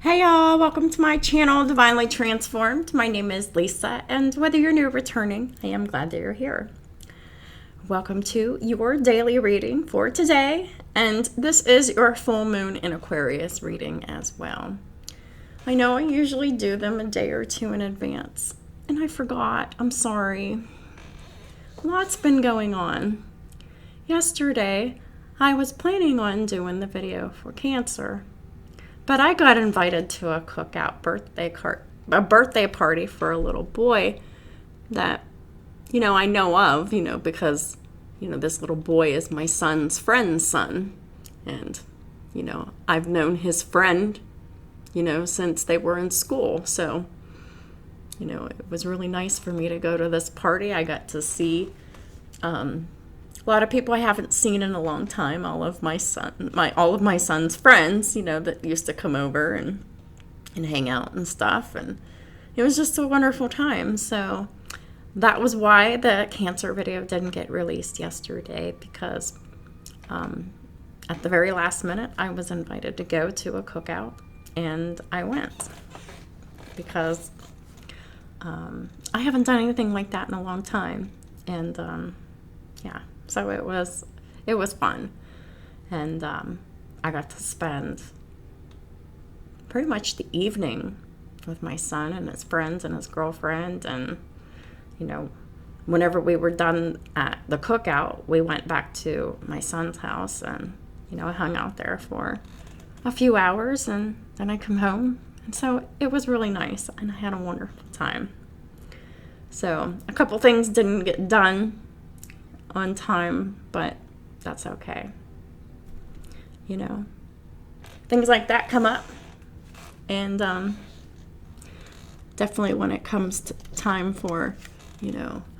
Hey y'all, welcome to my channel, Divinely Transformed. My name is Lisa, and whether you're new or returning, I am glad that you're here. Welcome to your daily reading for today, and this is your full moon in Aquarius reading as well. I know I usually do them a day or two in advance, and I forgot. I'm sorry. Lots been going on. Yesterday, I was planning on doing the video for Cancer, but I got invited to a cookout birthday party for a little boy that, I know of, because, this little boy is my son's friend's son. And, I've known his friend, since they were in school. So, it was really nice for me to go to this party. I got to see a lot of people I haven't seen in a long time. All of my son's friends, that used to come over and hang out and stuff, and it was just a wonderful time. So that was why the Cancer video didn't get released yesterday, because at the very last minute I was invited to go to a cookout, and I went because I haven't done anything like that in a long time, and yeah. So it was fun, and I got to spend pretty much the evening with my son and his friends and his girlfriend, and whenever we were done at the cookout, we went back to my son's house, and I hung out there for a few hours, and then I come home, and so it was really nice, and I had a wonderful time. So a couple things didn't get done on time, but that's okay. Things like that come up, and definitely when it comes to time for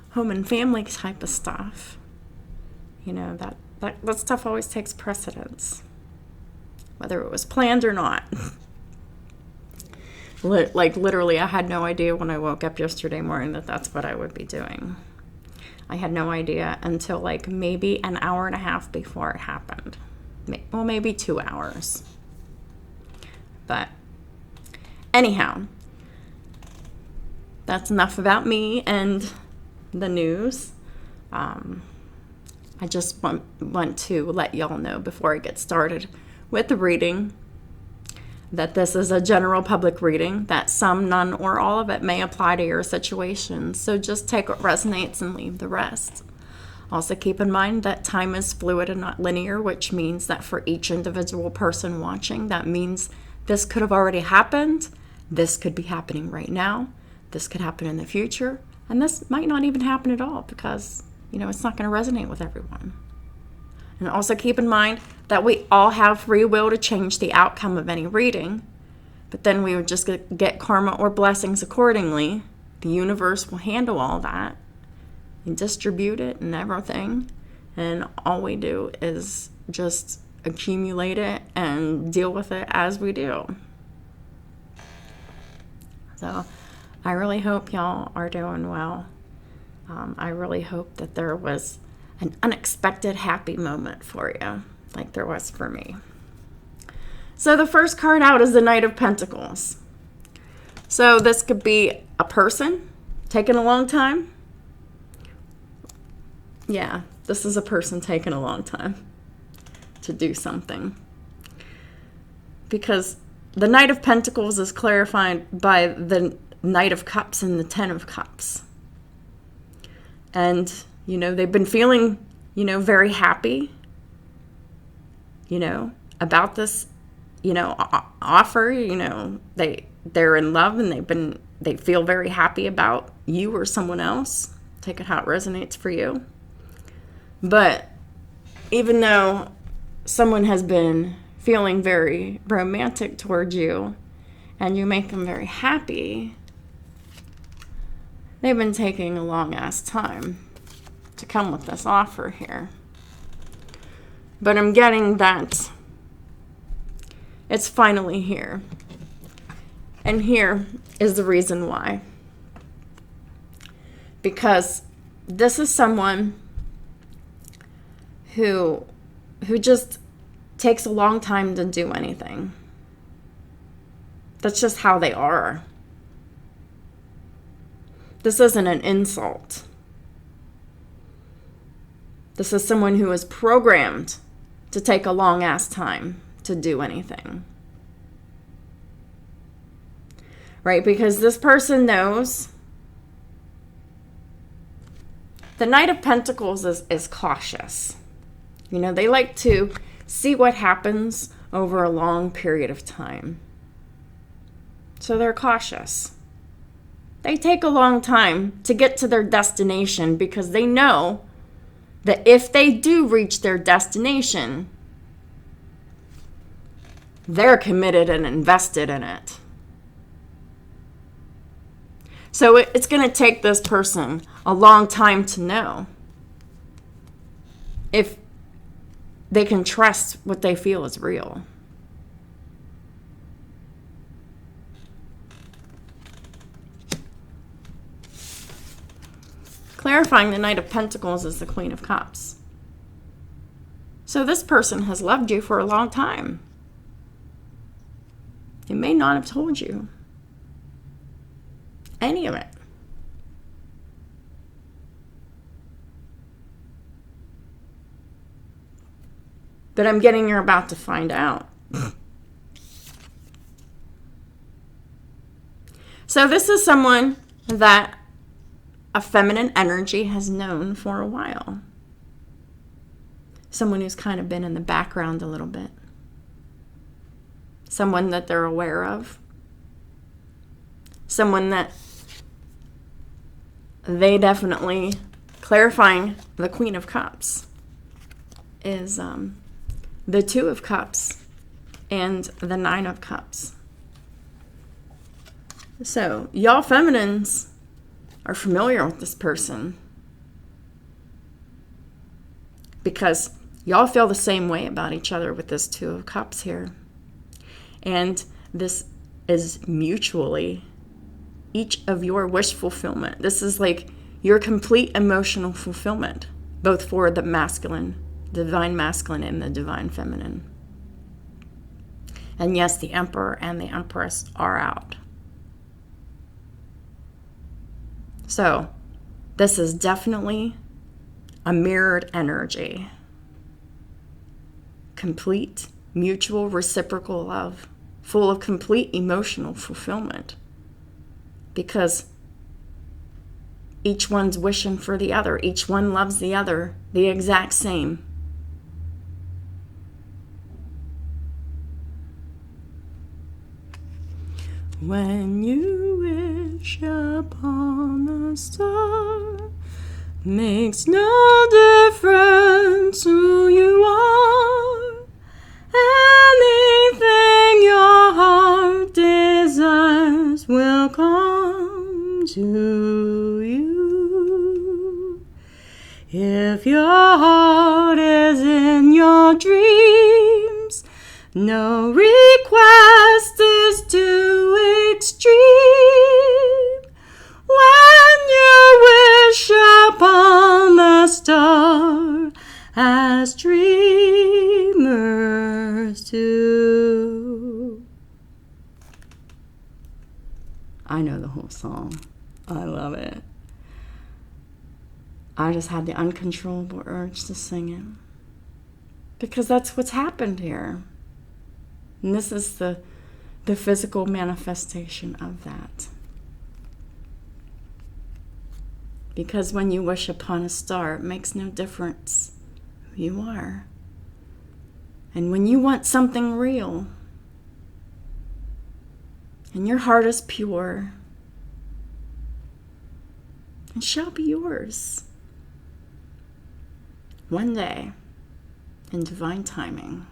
home and family type of stuff, that stuff always takes precedence, whether it was planned or not. Literally, I had no idea when I woke up yesterday morning that that's what I would be doing. I had no idea until maybe an hour and a half before it happened. Well, maybe 2 hours. But anyhow, that's enough about me and the news. I just want to let y'all know before I get started with the reading that this is a general public reading, that some, none, or all of it may apply to your situation. So just take what resonates and leave the rest. Also keep in mind that time is fluid and not linear, which means that for each individual person watching, that means this could have already happened, this could be happening right now, this could happen in the future, and this might not even happen at all, because, it's not going to resonate with everyone. And also keep in mind that we all have free will to change the outcome of any reading, but then we would just get karma or blessings accordingly. The universe will handle all that and distribute it and everything, and all we do is just accumulate it and deal with it as we do. So I really hope y'all are doing well. I really hope that there was an unexpected happy moment for you, like there was for me. So the first card out is the Knight of Pentacles. So this could be a person taking a long time. Yeah, this is a person taking a long time to do something. Because the Knight of Pentacles is clarified by the Knight of Cups and the Ten of Cups. And they've been feeling, very happy, about this, offer. They're in love, and they feel very happy about you or someone else. Take it how it resonates for you. But even though someone has been feeling very romantic towards you, and you make them very happy, they've been taking a long-ass time to come with this offer here. But I'm getting that it's finally here. And here is the reason why. Because this is someone who just takes a long time to do anything. That's just how they are. This isn't an insult. This is someone who is programmed to take a long ass time to do anything. Right? Because this person knows the Knight of Pentacles is cautious. You know, they like to see what happens over a long period of time. So they're cautious. They take a long time to get to their destination because they know that if they do reach their destination, they're committed and invested in it. So it's going to take this person a long time to know if they can trust what they feel is real. Clarifying the Knight of Pentacles is the Queen of Cups. So this person has loved you for a long time. They may not have told you any of it. But I'm getting you're about to find out. So this is someone that a feminine energy has known for a while. Someone who's kind of been in the background a little bit. Someone that they're aware of. Someone that they definitely, clarifying the Queen of Cups, is the Two of Cups and the Nine of Cups. So, y'all feminines are familiar with this person because y'all feel the same way about each other with this Two of Cups here. And this is mutually each of your wish fulfillment. This is like your complete emotional fulfillment, both for the masculine, divine masculine, and the divine feminine. And yes, the Emperor and the Empress are out. So, this is definitely a mirrored energy. Complete, mutual, reciprocal love, full of complete emotional fulfillment. Because each one's wishing for the other. Each one loves the other the exact same. When you wish upon a star, makes no difference who you are. Anything your heart desires will come to you. If your heart is in your dreams, no request is too extreme. When you wish upon the star, as dreamers do. I know the whole song. I love it. I just had the uncontrollable urge to sing it. Because that's what's happened here. And this is the physical manifestation of that. Because when you wish upon a star, it makes no difference who you are. And when you want something real, and your heart is pure, it shall be yours. One day, in divine timing.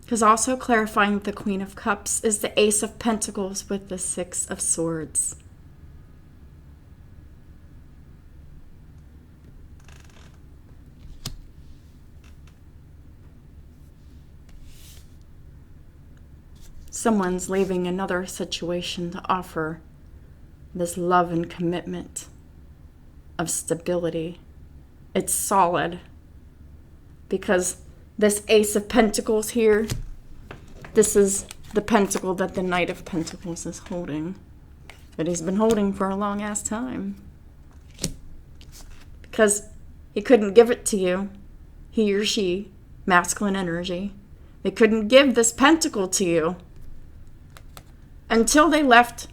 Because also clarifying the Queen of Cups is the Ace of Pentacles with the Six of Swords. Someone's leaving another situation to offer this love and commitment of stability. It's solid. Because this Ace of Pentacles here, this is the pentacle that the Knight of Pentacles is holding, that he's been holding for a long ass time. Because he couldn't give it to you, he or she, masculine energy, they couldn't give this pentacle to you until they left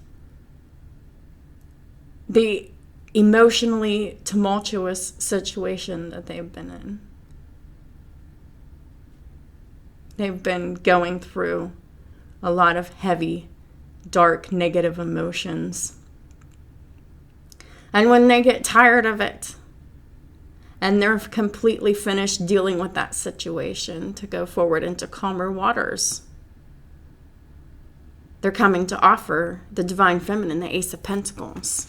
the emotionally tumultuous situation that they've been in. They've been going through a lot of heavy, dark, negative emotions. And when they get tired of it, and they're completely finished dealing with that situation to go forward into calmer waters, they're coming to offer the Divine Feminine, the Ace of Pentacles.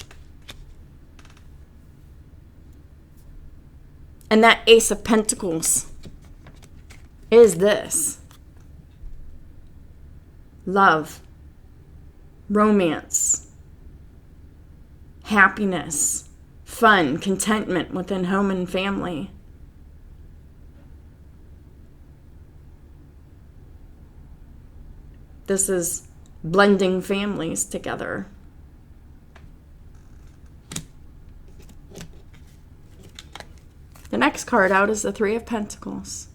And that Ace of Pentacles is this: love, romance, happiness, fun, contentment within home and family. This is blending families together. The next card out is the Three of Pentacles.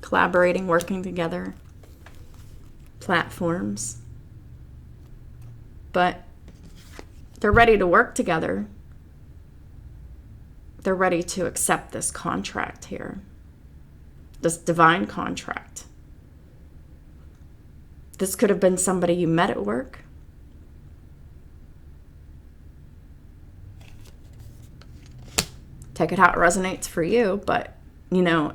Collaborating, working together, platforms. But they're ready to work together. They're ready to accept this contract here, this divine contract. This could have been somebody you met at work. Take it how it resonates for you, but, you know,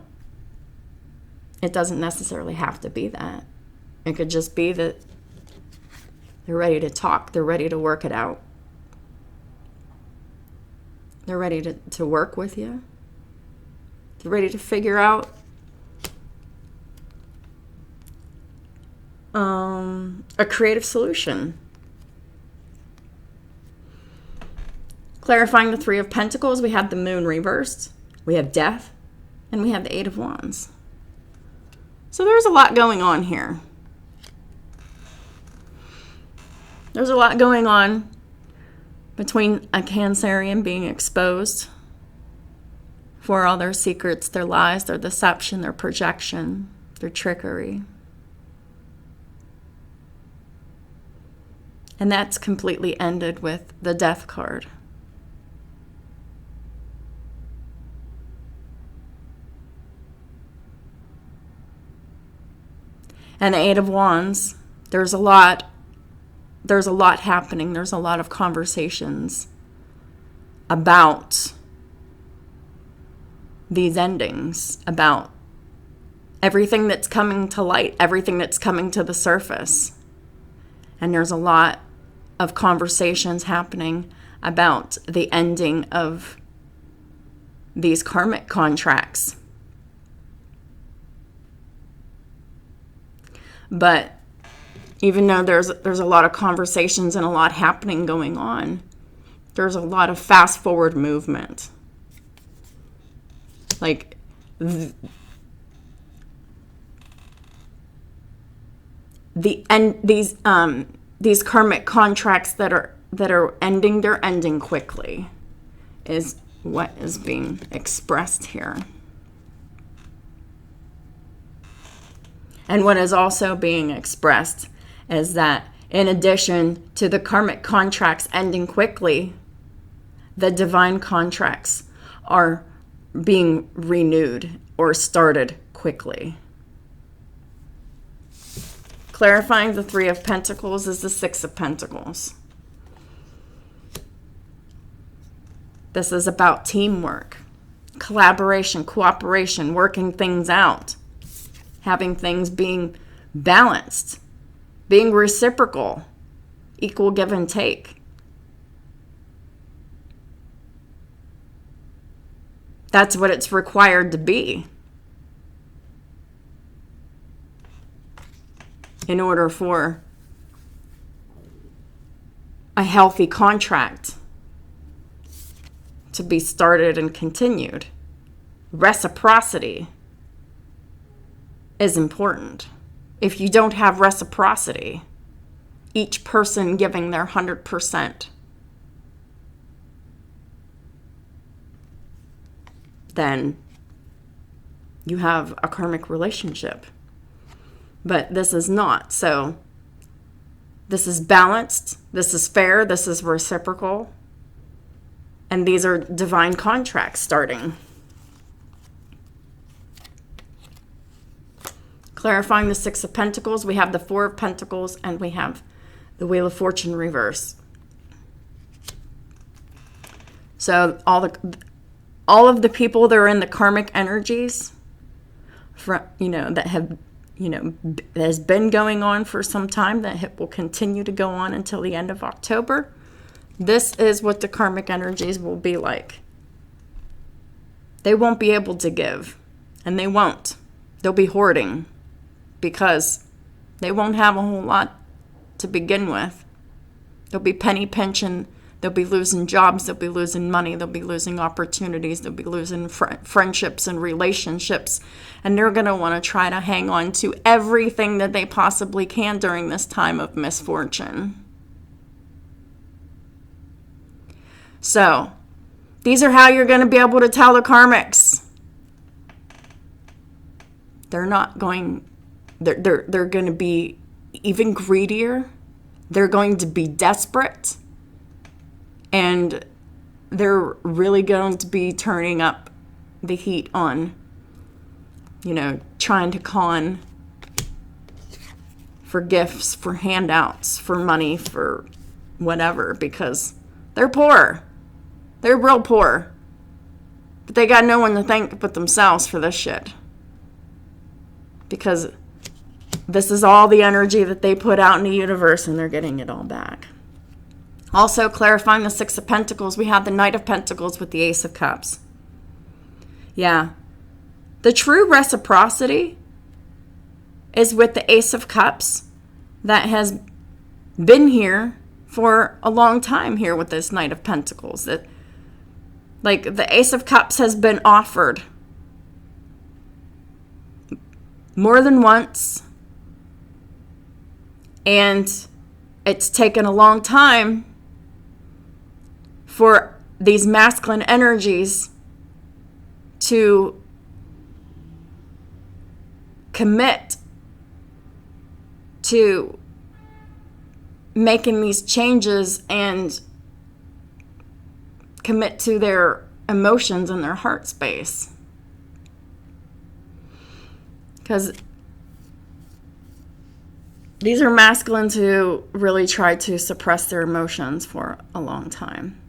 it doesn't necessarily have to be that. It could just be that they're ready to talk. They're ready to work it out. They're ready to work with you. They're ready to figure out a creative solution. Clarifying the Three of Pentacles, we have the Moon reversed, we have Death, and we have the Eight of Wands. So there's a lot going on here. There's a lot going on between a Cancerian being exposed for all their secrets, their lies, their deception, their projection, their trickery. And that's completely ended with the Death card. And the Eight of Wands, there's a lot happening. There's a lot of conversations about these endings, about everything that's coming to light, everything that's coming to the surface. And there's a lot of conversations happening about the ending of these karmic contracts. But even though there's a lot of conversations and a lot happening going on, there's a lot of fast forward movement. Like these karmic contracts that are ending, they're ending quickly, is what is being expressed here. And what is also being expressed is that in addition to the karmic contracts ending quickly, the divine contracts are being renewed or started quickly. Clarifying the Three of Pentacles is the Six of Pentacles. This is about teamwork, collaboration, cooperation, working things out, having things being balanced, being reciprocal, equal give and take. That's what it's required to be in order for a healthy contract to be started and continued. Reciprocity is important. If you don't have reciprocity, each person giving their 100%, then you have a karmic relationship. But this is not. So this is balanced, this is fair, this is reciprocal, and these are divine contracts starting. Clarifying the Six of Pentacles, we have the Four of Pentacles, and we have the Wheel of Fortune reverse. So all of the people that are in the karmic energies, that have, that has been going on for some time, that will continue to go on until the end of October. This is what the karmic energies will be like. They won't be able to give, and they won't. They'll be hoarding because they won't have a whole lot to begin with. They'll be penny pinching. They'll be losing jobs. They'll be losing money. They'll be losing opportunities. They'll be losing friendships and relationships. And they're going to want to try to hang on to everything that they possibly can during this time of misfortune. So, these are how you're going to be able to tell the karmics. They're going to be even greedier. They're going to be desperate. And they're really going to be turning up the heat on, trying to con for gifts, for handouts, for money, for whatever, because they're poor. They're real poor. But they got no one to thank but themselves for this shit. Because this is all the energy that they put out in the universe, and they're getting it all back. Also, clarifying the Six of Pentacles, we have the Knight of Pentacles with the Ace of Cups. Yeah. The true reciprocity is with the Ace of Cups that has been for a long time here with this Knight of Pentacles. That, the Ace of Cups has been offered more than once, and it's taken a long time for these masculine energies to commit to making these changes and commit to their emotions and their heart space. Because these are masculines who really try to suppress their emotions for a long time,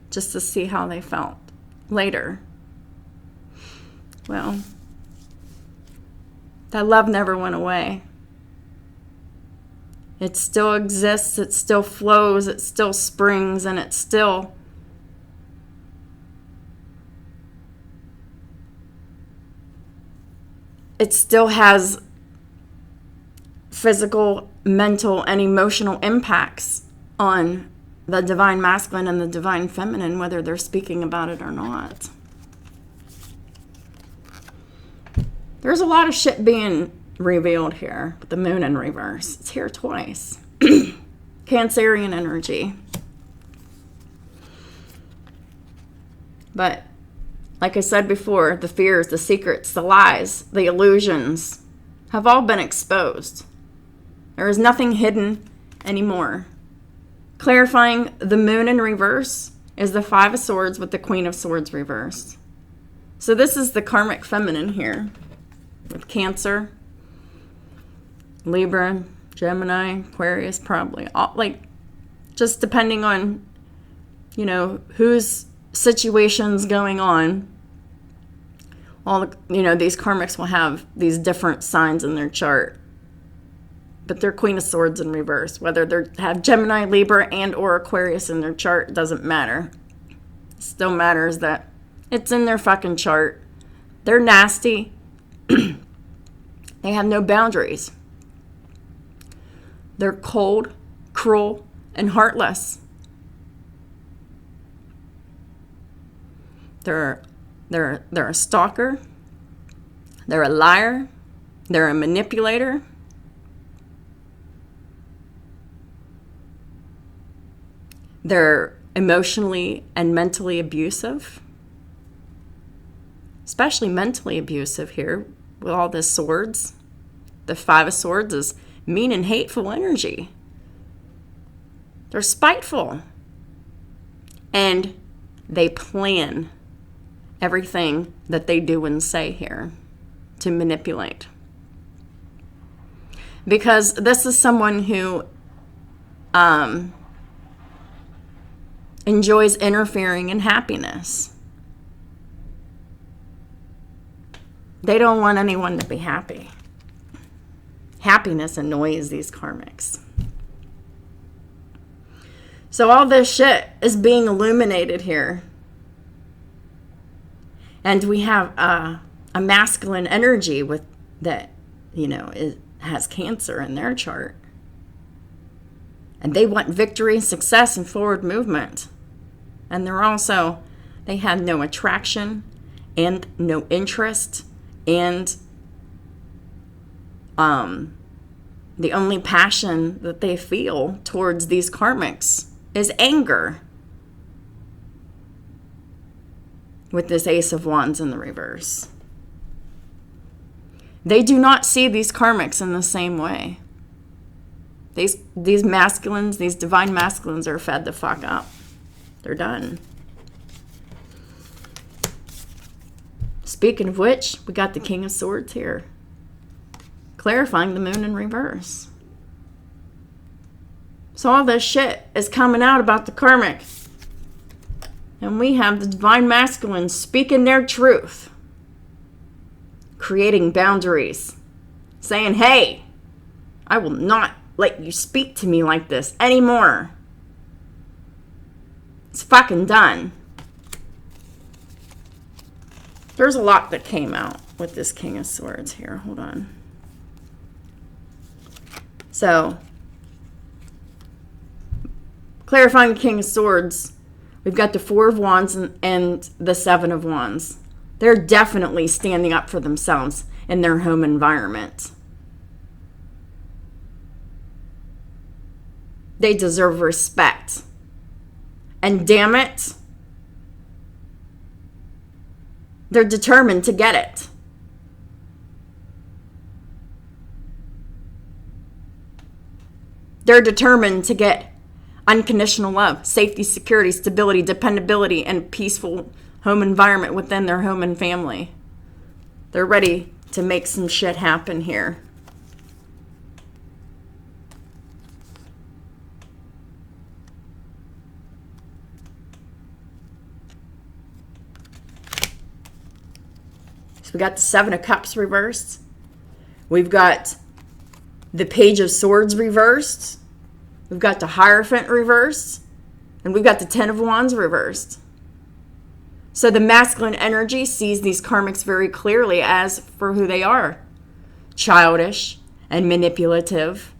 just to see how they felt later. Well, that love never went away. It still exists, it still flows, it still springs, and it still has physical, mental, and emotional impacts on the divine masculine and the divine feminine, whether they're speaking about it or not. There's a lot of shit being revealed here with the moon in reverse. It's here twice. Cancerian energy. But like I said before, the fears, the secrets, the lies, the illusions have all been exposed. There is nothing hidden anymore. Clarifying the moon in reverse is the Five of Swords with the Queen of Swords reversed. So this is the karmic feminine here with Cancer, Libra, Gemini, Aquarius, probably. Just depending on, whose situation's going on. These karmics will have these different signs in their chart. But they're Queen of Swords in reverse. Whether they have Gemini, Libra, and or Aquarius in their chart, doesn't matter. It still matters that it's in their fucking chart. They're nasty. They have no boundaries. They're cold, cruel, and heartless. They're a stalker. They're a liar. They're a manipulator. They're emotionally and mentally abusive, especially mentally abusive here with all the swords. The Five of Swords is mean and hateful energy. They're spiteful. And they plan everything that they do and say here to manipulate. Because this is someone who enjoys interfering in happiness. They don't want anyone to be happy. Happiness annoys these karmics. So all this shit is being illuminated here. And we have a masculine energy with that, has Cancer in their chart. And they want victory, success, and forward movement. And they have no attraction and no interest. And the only passion that they feel towards these karmics is anger. With this Ace of Wands in the reverse. They do not see these karmics in the same way. These masculines, these divine masculines are fed the fuck up. They're done. Speaking of which, we got the King of Swords here. Clarifying the moon in reverse. So all this shit is coming out about the karmic. And we have the divine masculine speaking their truth. Creating boundaries. Saying, hey, I will not let you speak to me like this anymore. It's fucking done. There's a lot that came out with this King of Swords here. Hold on. So, clarifying the King of Swords, we've got the Four of Wands and the Seven of Wands. They're definitely standing up for themselves in their home environment. They deserve respect. And damn it, they're determined to get it. They're determined to get unconditional love, safety, security, stability, dependability, and peaceful home environment within their home and family. They're ready to make some shit happen here. So we got the Seven of Cups reversed. We've got the Page of Swords reversed. We've got the Hierophant reversed. And we've got the Ten of Wands reversed. So the masculine energy sees these karmics very clearly as for who they are. Childish and manipulative,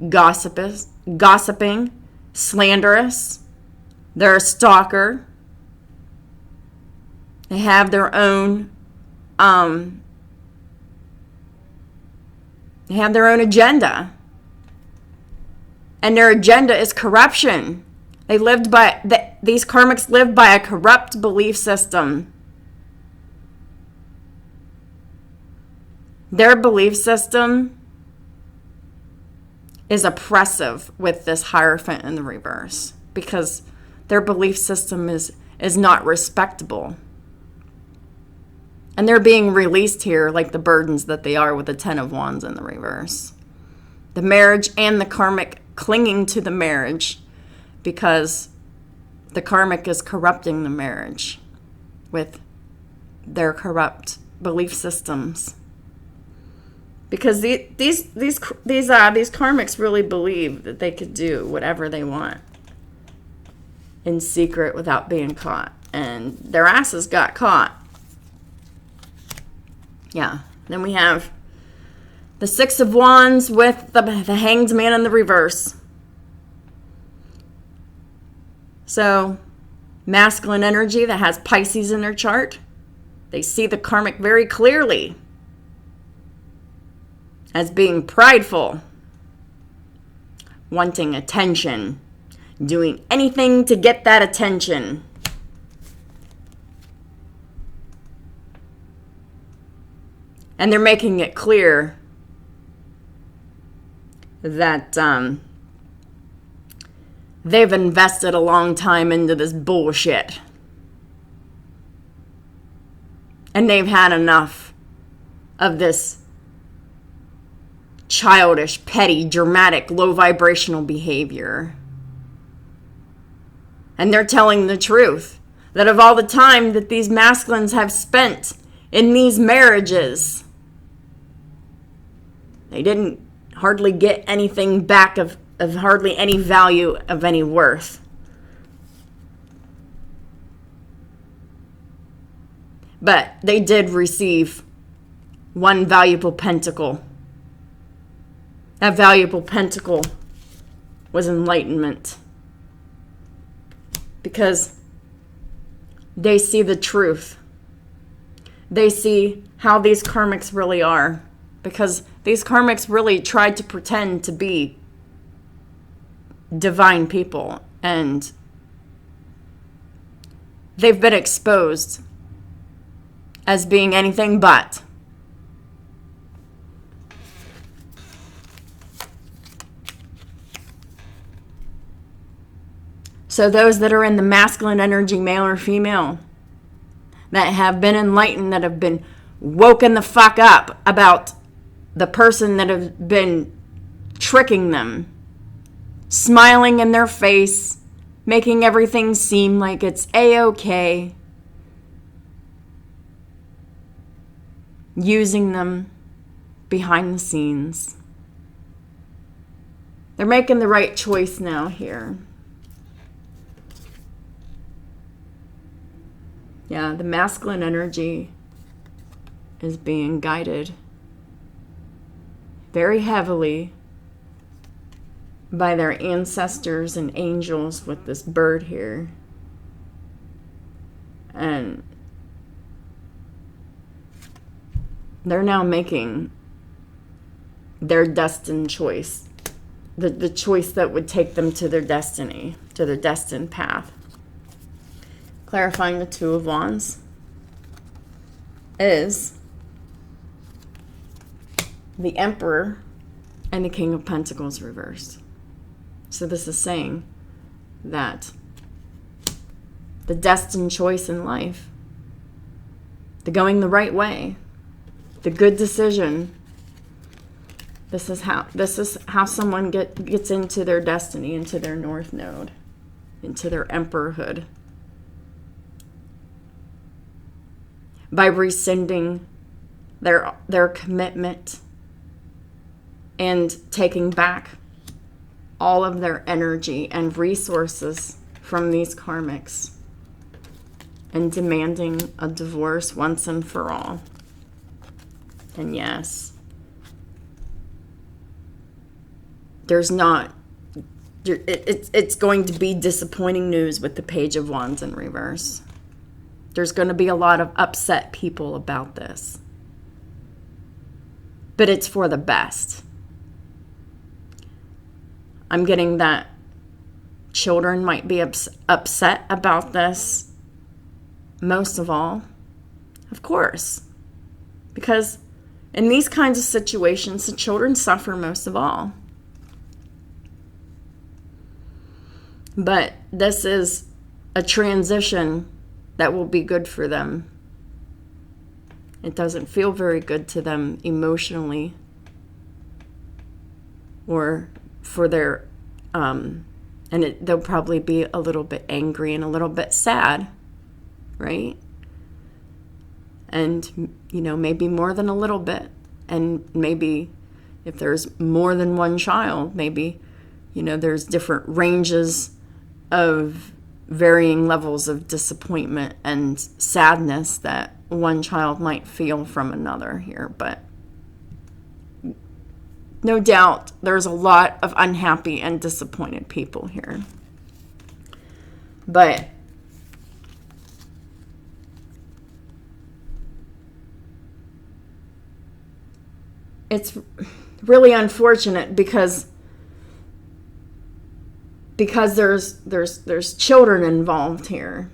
gossiping, slanderous. They're a stalker. They have their own agenda. And their agenda is corruption. These karmics live by a corrupt belief system. Their belief system is oppressive with this Hierophant in the reverse because their belief system is not respectable. And they're being released here like the burdens that they are with the Ten of Wands in the reverse. The marriage and the karmic clinging to the marriage because the karmic is corrupting the marriage with their corrupt belief systems. Because these karmics really believe that they could do whatever they want in secret without being caught. And their asses got caught. Yeah. Then we have the Six of Wands with the Hanged Man in the reverse. So, masculine energy that has Pisces in their chart. They see the karmic very clearly as being prideful, wanting attention, doing anything to get that attention. And they're making it clear that they've invested a long time into this bullshit. And they've had enough of this childish, petty, dramatic, low vibrational behavior. And they're telling the truth. That of all the time that these masculines have spent in these marriages, they didn't hardly get anything back of hardly any value of any worth. But they did receive one valuable pentacle. That valuable pentacle was enlightenment. Because they see the truth. They see how these karmics really are. Because these karmics really tried to pretend to be divine people. And they've been exposed as being anything but. So those that are in the masculine energy, male or female, that have been enlightened, that have been woken the fuck up about the person that have been tricking them, smiling in their face, making everything seem like it's A-okay, using them behind the scenes. They're making the right choice now here. Yeah, the masculine energy is being guided very heavily by their ancestors and angels with this bird here. And they're now making their destined choice. The choice that would take them to their destiny, to their destined path. Clarifying the Two of Wands is the Emperor and the King of Pentacles reversed. So this is saying that the destined choice in life, the going the right way, the good decision, this is how someone gets into their destiny, into their North Node, into their Emperorhood. By rescinding their commitment and taking back all of their energy and resources from these karmics and demanding a divorce once and for all. And yes, it's going to be disappointing news with the Page of Wands in reverse. There's going to be a lot of upset people about this. But it's for the best. I'm getting that children might be upset about this most of all. Of course. Because in these kinds of situations, the children suffer most of all. But this is a transition that will be good for them. It doesn't feel very good to them emotionally or for their, they'll probably be a little bit angry and a little bit sad, right? And, maybe more than a little bit. And maybe if there's more than one child, maybe, there's different ranges of varying levels of disappointment and sadness that one child might feel from another here. But no doubt there's a lot of unhappy and disappointed people here. But it's really unfortunate because because there's children involved here.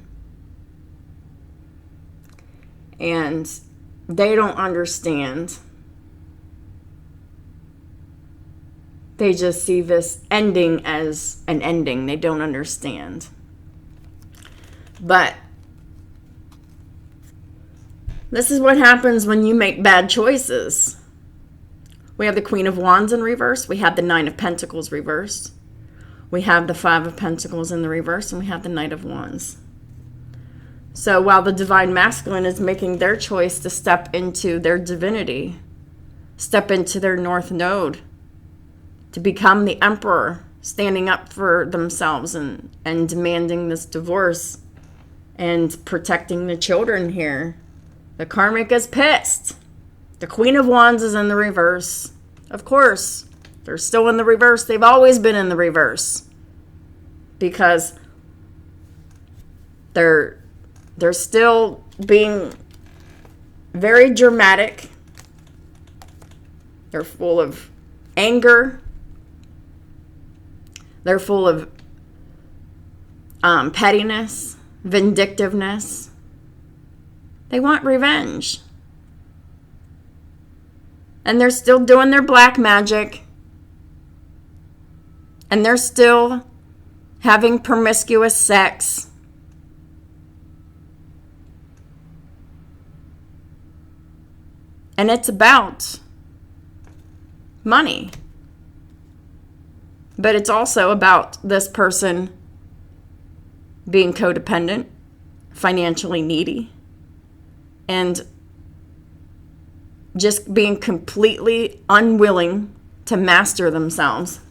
And they don't understand. They just see this ending as an ending. They don't understand. But this is what happens when you make bad choices. We have the Queen of Wands in reverse. We have the Nine of Pentacles reversed. We have the Five of Pentacles in the reverse. And we have the Knight of Wands. So while the Divine Masculine is making their choice to step into their divinity, step into their North Node, to become the Emperor, standing up for themselves and demanding this divorce and protecting the children here, the karmic is pissed. The Queen of Wands is in the reverse. Of course, they're still in the reverse. They've always been in the reverse because they're still being very dramatic. They're full of anger. They're full of pettiness, vindictiveness. They want revenge. And they're still doing their black magic. And they're still having promiscuous sex. And it's about money. But it's also about this person being codependent, financially needy, and just being completely unwilling to master themselves.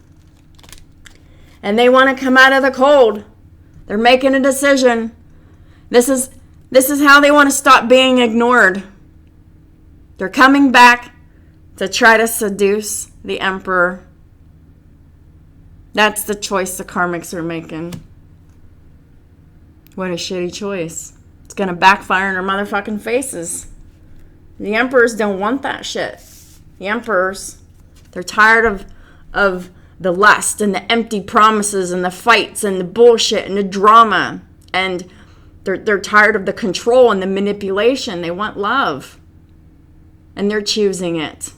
And they want to come out of the cold. They're making a decision. This is how they want to stop being ignored. They're coming back to try to seduce the Emperor. That's the choice the karmics are making. What a shitty choice. It's going to backfire in our motherfucking faces. The Emperors don't want that shit. The Emperors, they're tired of the lust and the empty promises and the fights and the bullshit and the drama. And they're tired of the control and the manipulation. They want love. And they're choosing it.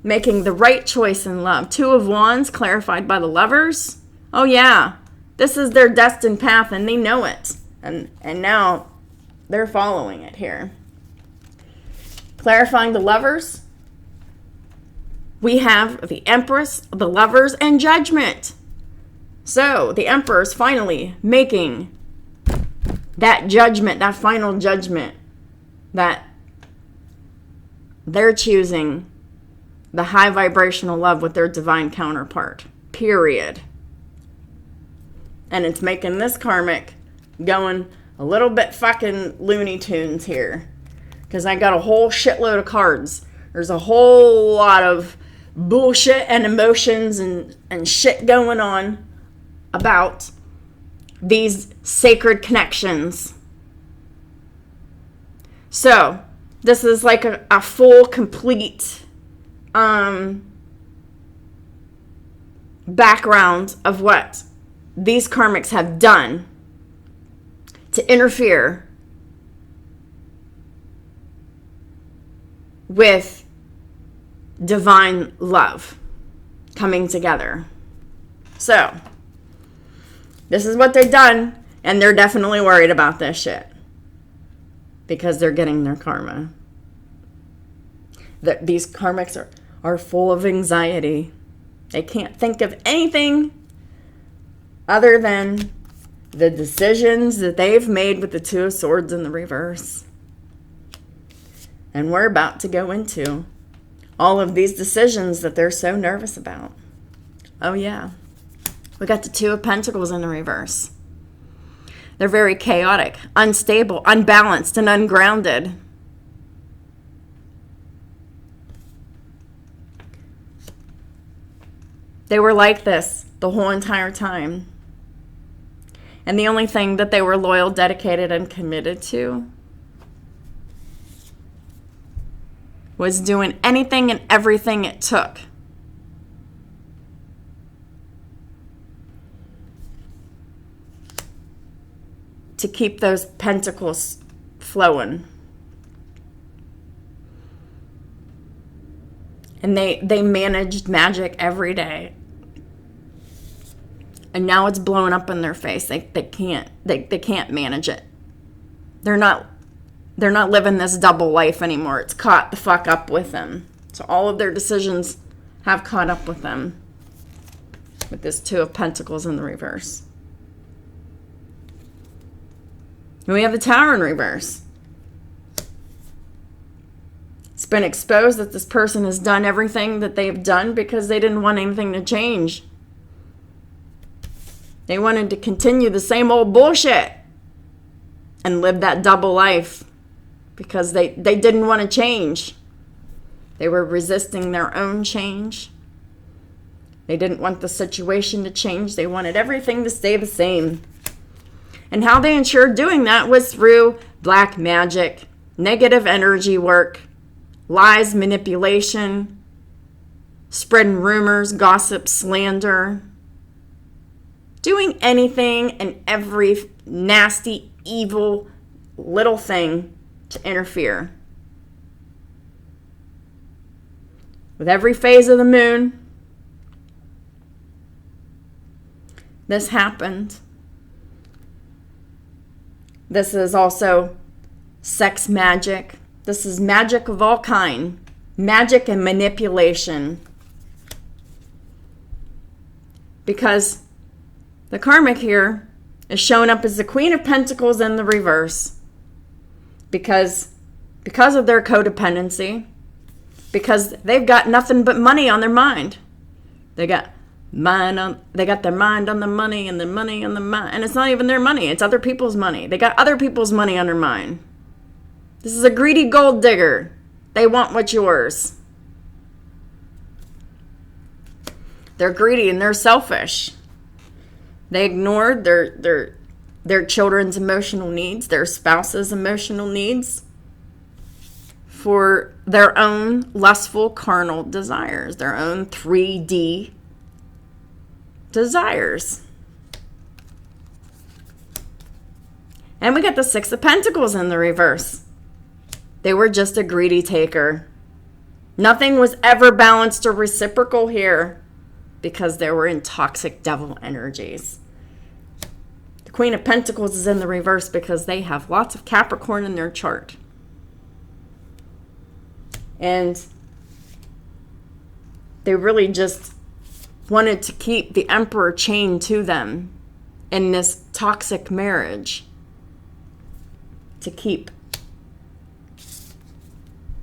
Making the right choice in love. Two of Wands clarified by the Lovers. Oh yeah, this is their destined path and they know it. And now they're following it here. Clarifying the Lovers. We have the Empress, the Lovers, and Judgment. So the Emperor is finally making that judgment, that final judgment, that they're choosing the high vibrational love with their divine counterpart. Period. And it's making this karmic going a little bit fucking Looney Tunes here. Because I got a whole shitload of cards. There's a whole lot of bullshit and emotions and shit going on about these sacred connections. So, this is like a full, complete background of what these karmics have done to interfere with divine love coming together. So, this is what they've done, and they're definitely worried about this shit because they're getting their karma. These karmics are full of anxiety. They can't think of anything other than the decisions that they've made with the Two of Swords in the reverse. And we're about to go into all of these decisions that they're so nervous about. Oh yeah. We got the Two of Pentacles in the reverse. They're very chaotic, unstable, unbalanced, and ungrounded. They were like this the whole entire time. And the only thing that they were loyal, dedicated, and committed to was doing anything and everything it took to keep those pentacles flowing. And they managed magic every day. And now it's blown up in their face. They can't manage it. They're not living this double life anymore. It's caught the fuck up with them. So all of their decisions have caught up with them. With this Two of Pentacles in the reverse. And we have the Tower in reverse. It's been exposed that this person has done everything that they've done because they didn't want anything to change. They wanted to continue the same old bullshit and live that double life because they didn't want to change. They were resisting their own change. They didn't want the situation to change. They wanted everything to stay the same. And how they ensured doing that was through black magic, negative energy work, lies, manipulation, spreading rumors, gossip, slander, doing anything and every nasty, evil little thing to interfere. With every phase of the moon, this happened. This is also sex magic. This is magic of all kind. Magic and manipulation. Because the karmic here is showing up as the Queen of Pentacles in the reverse. Because of their codependency. Because they've got nothing but money on their mind. They got their mind on the money and the money on the mind. And it's not even their money. It's other people's money. They got other people's money on their mind. This is a greedy gold digger. They want what's yours. They're greedy and they're selfish. They ignored their children's emotional needs, their spouse's emotional needs for their own lustful carnal desires, their own 3D desires. And we got the Six of Pentacles in the reverse. They were just a greedy taker. Nothing was ever balanced or reciprocal here because they were in toxic devil energies. The Queen of Pentacles is in the reverse because they have lots of Capricorn in their chart. And they really just wanted to keep the Emperor chained to them in this toxic marriage. To keep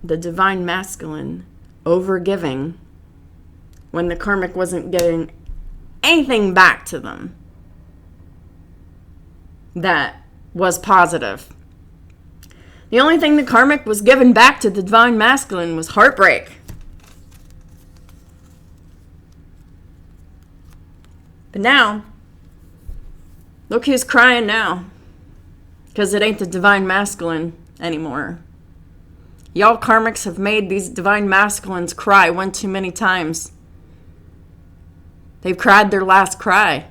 the Divine Masculine overgiving when the karmic wasn't getting anything back to them that was positive. The only thing the karmic was given back to the Divine Masculine was heartbreak. But now, look who's crying now. Because it ain't the Divine Masculine anymore. Y'all karmics have made these Divine Masculines cry one too many times. They've cried their last cry.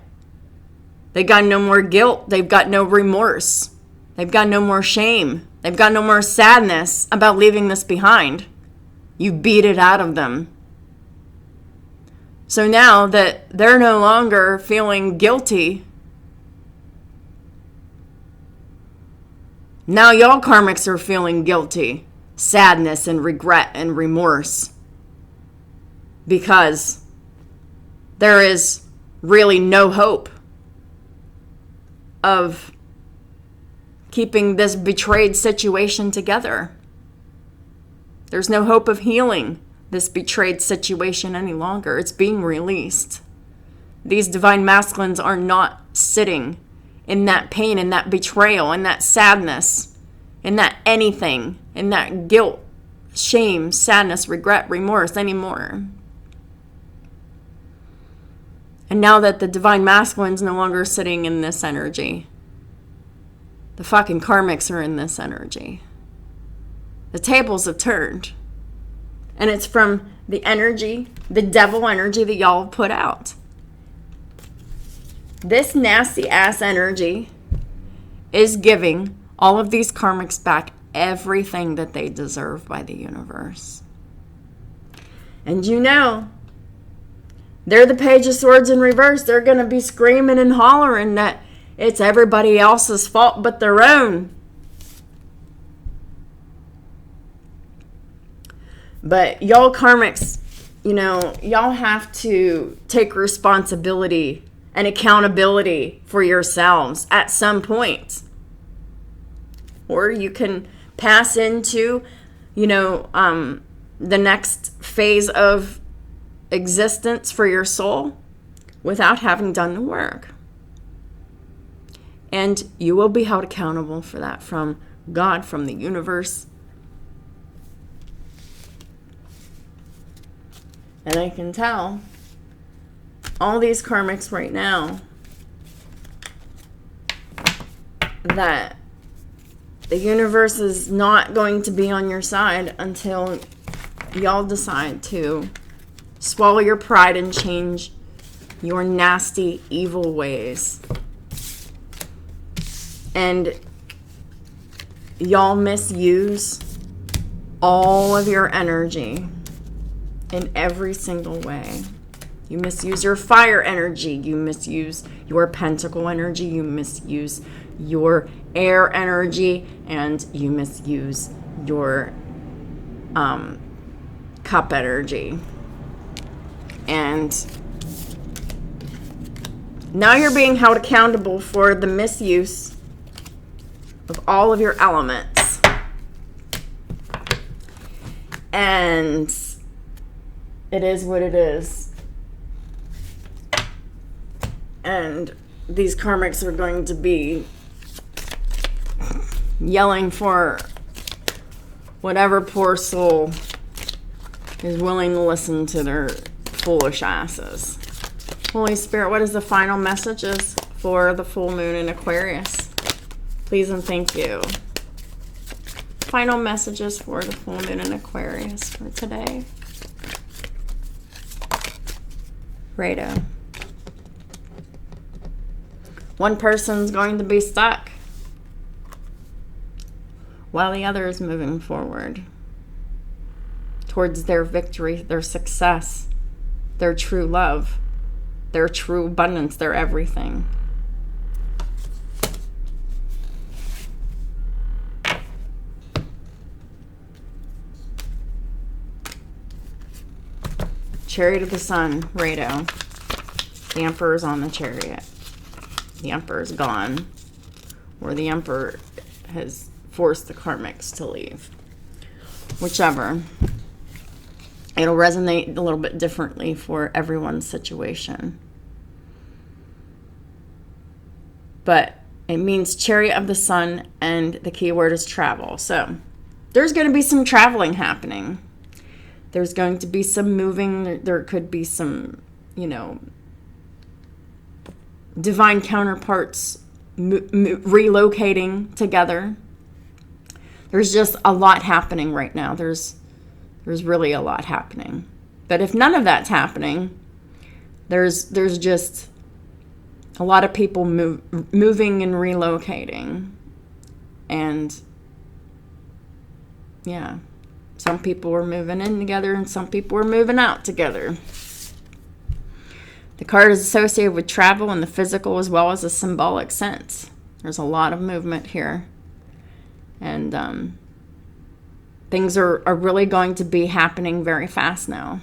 They got no more guilt. They've got no remorse. They've got no more shame. They've got no more sadness about leaving this behind. You beat it out of them. So now that they're no longer feeling guilty, now y'all karmics are feeling guilty, sadness and regret and remorse. Because there is really no hope of keeping this betrayed situation together. There's no hope of healing this betrayed situation any longer. It's being released. These Divine Masculines are not sitting in that pain, in that betrayal, in that sadness, in that anything, in that guilt, shame, sadness, regret, remorse anymore. And now that the Divine Masculine's no longer sitting in this energy, the fucking karmics are in this energy. The tables have turned. And it's from the energy, the devil energy that y'all put out. This nasty ass energy is giving all of these karmics back everything that they deserve by the universe. And you know, they're the Page of Swords in reverse. They're going to be screaming and hollering that it's everybody else's fault but their own. But y'all karmics, you know, y'all have to take responsibility and accountability for yourselves at some point. Or you can pass into, you know, the next phase of existence for your soul without having done the work. And you will be held accountable for that from God, from the universe. And I can tell all these karmics right now that the universe is not going to be on your side until y'all decide to swallow your pride and change your nasty, evil ways. And y'all misuse all of your energy in every single way. You misuse your fire energy. You misuse your pentacle energy. You misuse your air energy. And you misuse your cup energy. And now you're being held accountable for the misuse of all of your elements. And it is what it is. And these karmics are going to be yelling for whatever poor soul is willing to listen to their foolish asses. Holy Spirit, what is the final messages for the full moon in Aquarius? Please and thank you. Final messages for the full moon in Aquarius for today. Righto. One person's going to be stuck while the other is moving forward towards their victory, their success, their true love, their true abundance, their everything. Chariot of the Sun, Rado. The Emperor's on the chariot. The Emperor's gone. Or the Emperor has forced the karmics to leave. Whichever. It'll resonate a little bit differently for everyone's situation. But it means Chariot of the Sun, and the key word is travel. So there's going to be some traveling happening. There's going to be some moving. There could be some, you know, divine counterparts relocating together. There's just a lot happening right now. There's really a lot happening. But if none of that's happening, there's just a lot of people moving and relocating. And yeah. Some people were moving in together and some people were moving out together. The card is associated with travel in the physical as well as a symbolic sense. There's a lot of movement here. And things are really going to be happening very fast now.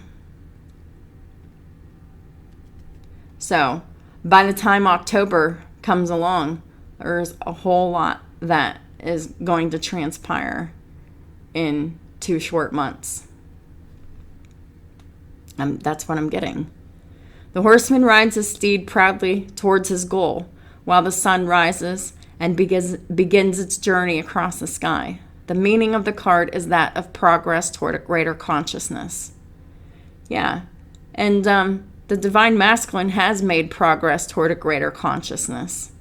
So by the time October comes along, there's a whole lot that is going to transpire in 2 short months. That's what I'm getting. The horseman rides his steed proudly towards his goal, while the sun rises and begins its journey across the sky. The meaning of the card is that of progress toward a greater consciousness. Yeah, and the Divine Masculine has made progress toward a greater consciousness.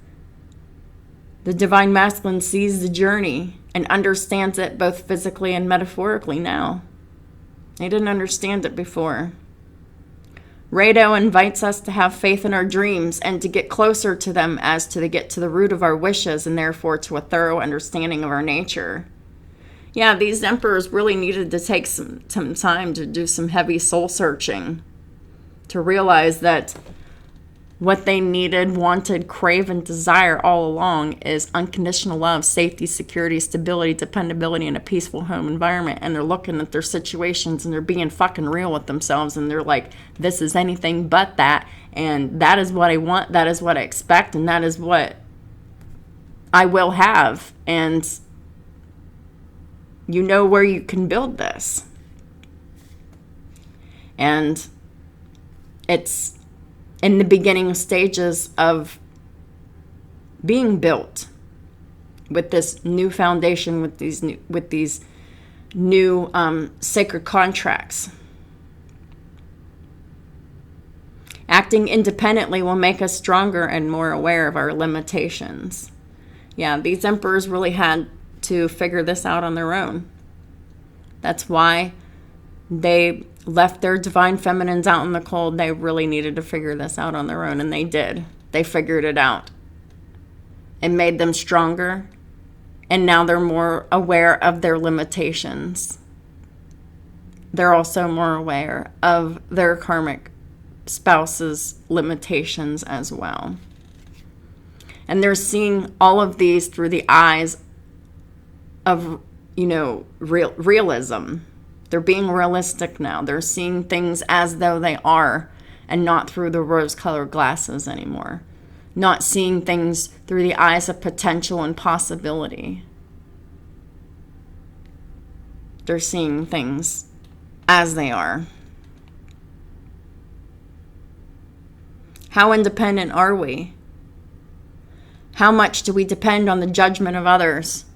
The Divine Masculine sees the journey and understands it both physically and metaphorically now. They didn't understand it before. Rado invites us to have faith in our dreams and to get closer to them as to get to the root of our wishes and therefore to a thorough understanding of our nature. Yeah, these emperors really needed to take some time to do some heavy soul searching, to realize that what they needed, wanted, crave, and desire all along is unconditional love, safety, security, stability, dependability, and a peaceful home environment. And they're looking at their situations and they're being fucking real with themselves. And they're like, this is anything but that. And that is what I want. That is what I expect. And that is what I will have. And you know where you can build this. And it's in the beginning stages of being built with this new foundation, with these new sacred contracts. Acting independently will make us stronger and more aware of our limitations. Yeah, these emperors really had to figure this out on their own. That's why they left their divine feminines out in the cold. They really needed to figure this out on their own, and they did. They figured it out. It made them stronger, and now they're more aware of their limitations. They're also more aware of their karmic spouse's limitations as well. And they're seeing all of these through the eyes of, realism. They're being realistic now. They're seeing things as though they are and not through the rose-colored glasses anymore. Not seeing things through the eyes of potential and possibility. They're seeing things as they are. How independent are we? How much do we depend on the judgment of others?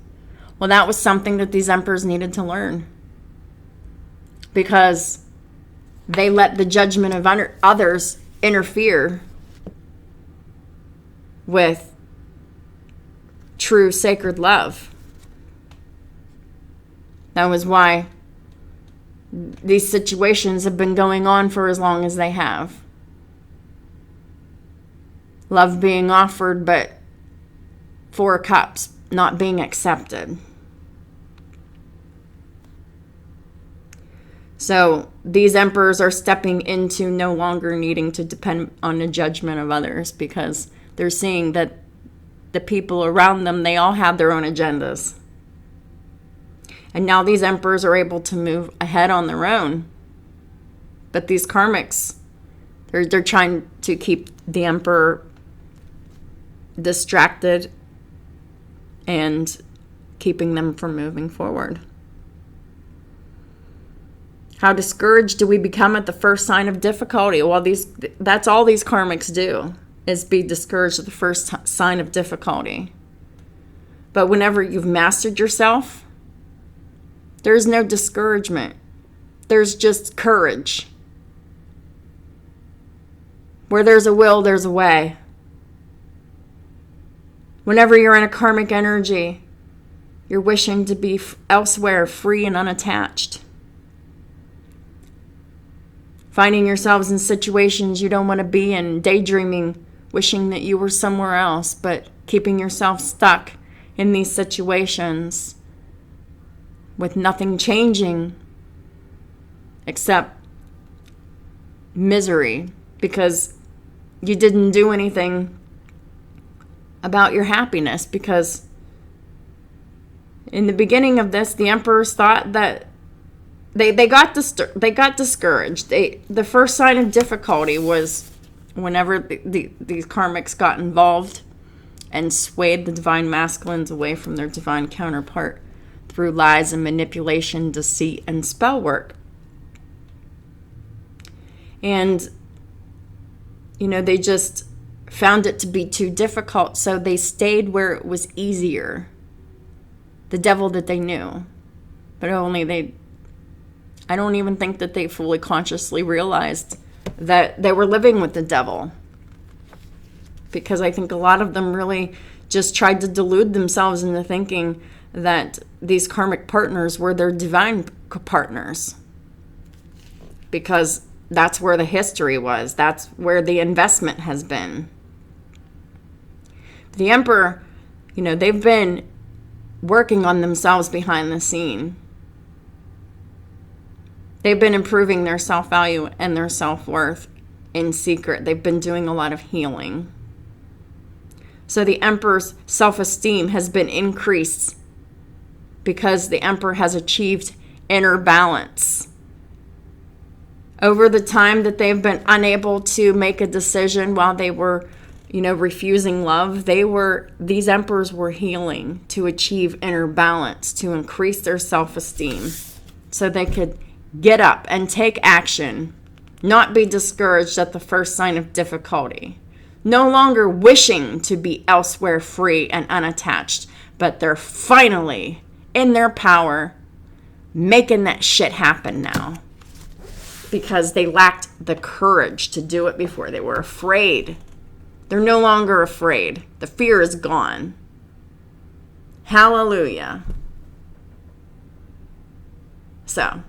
Well, that was something that these emperors needed to learn. Because they let the judgment of others interfere with true sacred love. That was why these situations have been going on for as long as they have. Love being offered, but 4 cups not being accepted. So these emperors are stepping into no longer needing to depend on the judgment of others, because they're seeing that the people around them, they all have their own agendas. And now these emperors are able to move ahead on their own. But these karmics, they're trying to keep the emperor distracted and keeping them from moving forward. How discouraged do we become at the first sign of difficulty? Well, that's all these karmics do, is be discouraged at the first sign of difficulty. But whenever you've mastered yourself, there's no discouragement. There's just courage. Where there's a will, there's a way. Whenever you're in a karmic energy, you're wishing to be elsewhere, free and unattached. Finding yourselves in situations you don't want to be in, daydreaming, wishing that you were somewhere else, but keeping yourself stuck in these situations with nothing changing except misery, because you didn't do anything about your happiness. Because in the beginning of this, the emperors thought that they got discouraged. The first sign of difficulty was whenever these karmics got involved and swayed the divine masculines away from their divine counterpart through lies and manipulation, deceit, and spell work. And, they just found it to be too difficult, so they stayed where it was easier. The devil that they knew. But I don't even think that they fully consciously realized that they were living with the devil. Because I think a lot of them really just tried to delude themselves into thinking that these karmic partners were their divine partners. Because that's where the history was. That's where the investment has been. The Emperor, they've been working on themselves behind the scene. They've been improving their self-value and their self-worth in secret. They've been doing a lot of healing. So the Emperor's self-esteem has been increased because the Emperor has achieved inner balance. Over the time that they've been unable to make a decision while they were, refusing love, these emperors were healing to achieve inner balance, to increase their self-esteem so they could get up and take action, not be discouraged at the first sign of difficulty, no longer wishing to be elsewhere free and unattached, but they're finally in their power making that shit happen now because they lacked the courage to do it before. They were afraid. They're no longer afraid. The fear is gone. Hallelujah. So,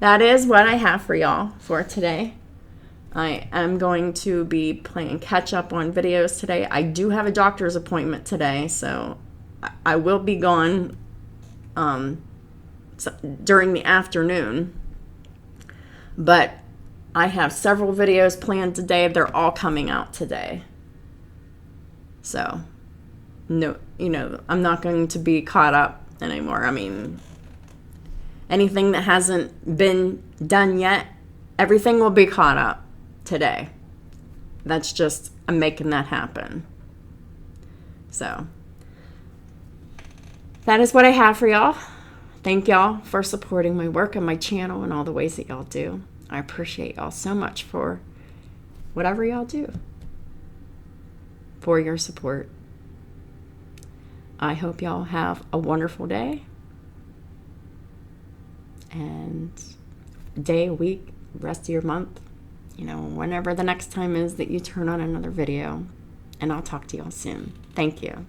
that is what I have for y'all for today. I am going to be playing catch up on videos today. I do have a doctor's appointment today, so I will be gone during the afternoon. But I have several videos planned today. They're all coming out today. So, no, I'm not going to be caught up anymore. I mean, anything that hasn't been done yet, everything will be caught up today. I'm making that happen. So, that is what I have for y'all. Thank y'all for supporting my work and my channel and all the ways that y'all do. I appreciate y'all so much for whatever y'all do, for your support. I hope y'all have a wonderful day and day, week, rest of your month, whenever the next time is that you turn on another video. And I'll talk to y'all soon. Thank you.